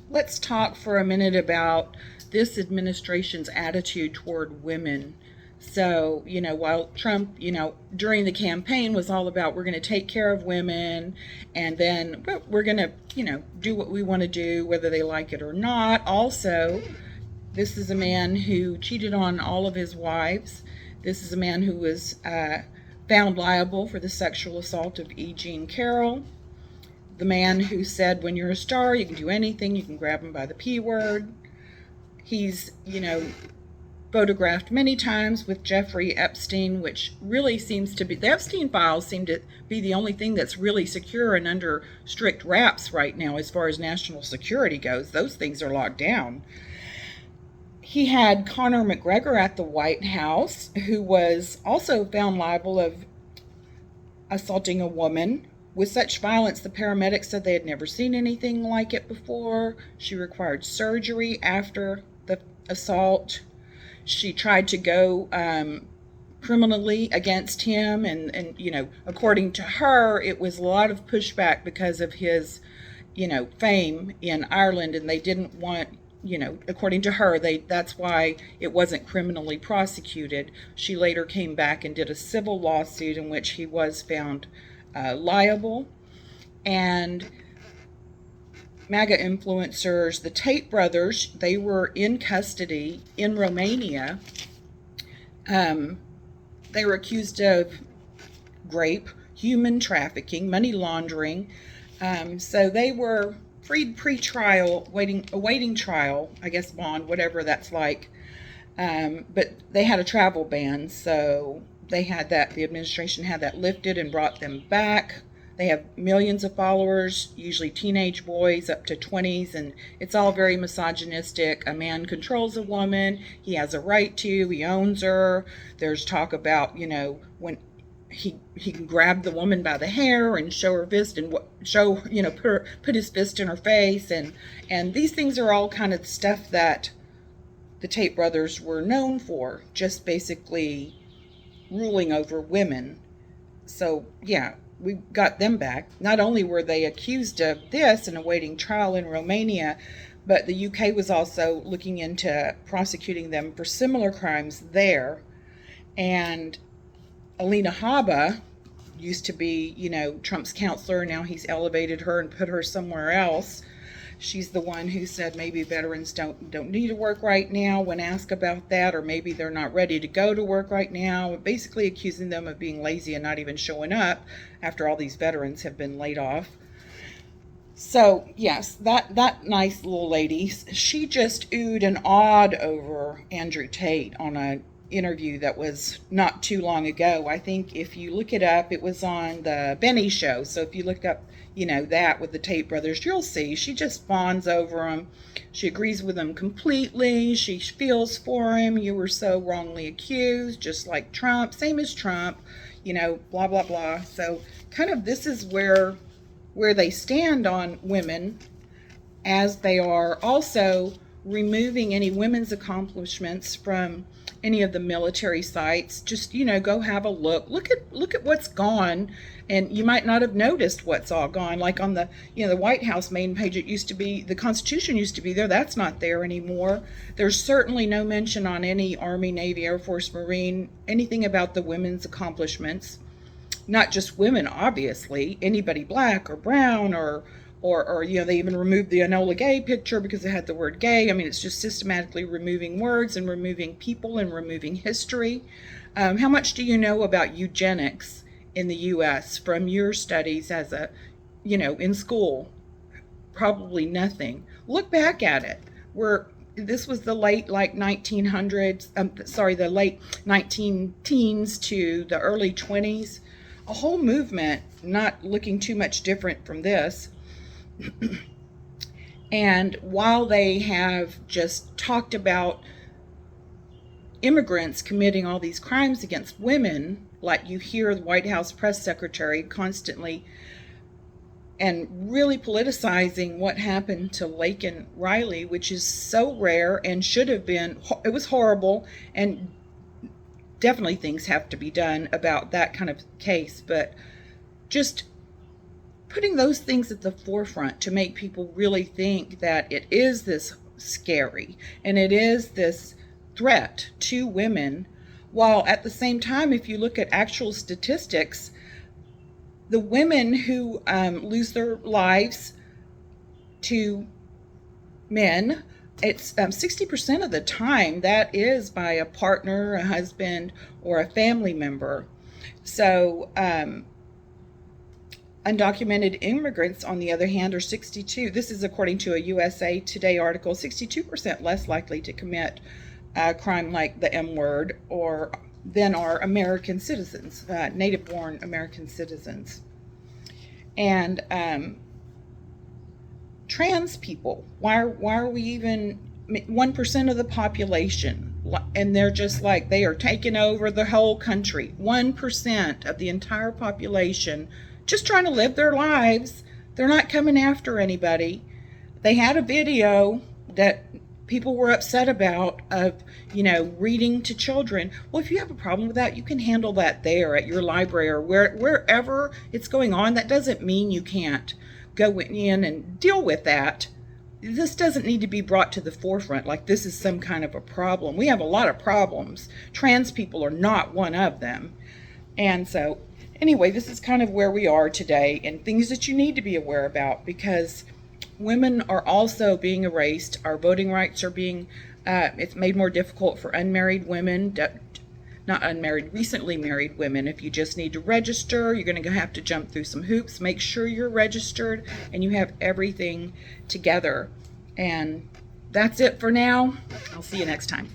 let's talk for a minute about this administration's attitude toward women. So, while Trump, during the campaign was all about we're going to take care of women and then we're going to, do what we want to do, whether they like it or not. Also, this is a man who cheated on all of his wives. This is a man who was found liable for the sexual assault of E. Jean Carroll. The man who said, when you're a star, you can do anything, you can grab him by the P word. He's, photographed many times with Jeffrey Epstein, which really seems to be, the Epstein files seem to be the only thing that's really secure and under strict wraps right now as far as national security goes. Those things are locked down. He had Conor McGregor at the White House, who was also found liable of assaulting a woman with such violence the paramedics said they had never seen anything like it before. She required surgery after the assault. She tried to go criminally against him, and according to her, it was a lot of pushback because of his fame in Ireland, and they didn't want, according to her, that's why it wasn't criminally prosecuted. She later came back and did a civil lawsuit in which he was found liable. And MAGA influencers, the Tate brothers, they were in custody in Romania. They were accused of rape, human trafficking, money laundering. So they were freed pre-trial, awaiting trial, I guess bond, whatever that's like. But they had a travel ban, so they had that, the administration had that lifted and brought them back. They have millions of followers, usually teenage boys up to 20s, and it's all very misogynistic. A man controls a woman. He has a right to. He owns her. There's talk about, when he can grab the woman by the hair and show her fist and put his fist in her face, and these things are all kind of stuff that the Tate brothers were known for, just basically ruling over women. So yeah, we got them back. Not only were they accused of this and awaiting trial in Romania, but the UK was also looking into prosecuting them for similar crimes there. And Alina Habba used to be, Trump's counselor. Now he's elevated her and put her somewhere else. She's the one who said maybe veterans don't need to work right now when asked about that, or maybe they're not ready to go to work right now, basically accusing them of being lazy and not even showing up after all these veterans have been laid off. So yes, that nice little lady, she just oohed and awed over Andrew Tate on an interview that was not too long ago. I think if you look it up, it was on the Benny Show. So if you look up, that with the Tate brothers, you'll see she just fawns over him. She agrees with him completely. She feels for him. You were so wrongly accused, just like Trump, same as Trump, blah, blah, blah. So kind of this is where they stand on women, as they are also removing any women's accomplishments from any of the military sites. Just go have a look at what's gone, and you might not have noticed what's all gone. Like on the the White House main page, it used to be, the Constitution used to be there. That's not there anymore. There's certainly no mention on any Army, Navy, Air Force, Marine, anything about the women's accomplishments. Not just women, obviously, anybody black or brown or they even removed the Enola Gay picture because it had the word gay. I mean, it's just systematically removing words and removing people and removing history. How much do you know about eugenics in the U.S. from your studies as in school? Probably nothing. Look back at it. This was the late 1900s, the late 19 teens to the early 20s. A whole movement, not looking too much different from this. And while they have just talked about immigrants committing all these crimes against women, like you hear the White House press secretary constantly and really politicizing what happened to Laken Riley, which is so rare and should have been, it was horrible, and definitely things have to be done about that kind of case. But just putting those things at the forefront to make people really think that it is this scary and it is this threat to women, while at the same time, if you look at actual statistics, the women who lose their lives to men, it's 60% of the time that is by a partner, a husband, or a family member. So undocumented immigrants, on the other hand, are 62. This is according to a USA Today article, 62% less likely to commit a crime like the M word or than are American citizens, native-born American citizens. And trans people, why are we even 1% of the population? And they're just like, they are taking over the whole country. 1% of the entire population just trying to live their lives. They're not coming after anybody. They had a video that people were upset about of, reading to children. Well, if you have a problem with that, you can handle that there at your library or wherever it's going on. That doesn't mean you can't go in and deal with that. This doesn't need to be brought to the forefront like this is some kind of a problem. We have a lot of problems. Trans people are not one of them. And so anyway, this is kind of where we are today and things that you need to be aware about, because women are also being erased. Our voting rights are being, it's made more difficult for unmarried women, not unmarried, recently married women. If you just need to register, you're going to have to jump through some hoops. Make sure you're registered and you have everything together. And that's it for now. I'll see you next time.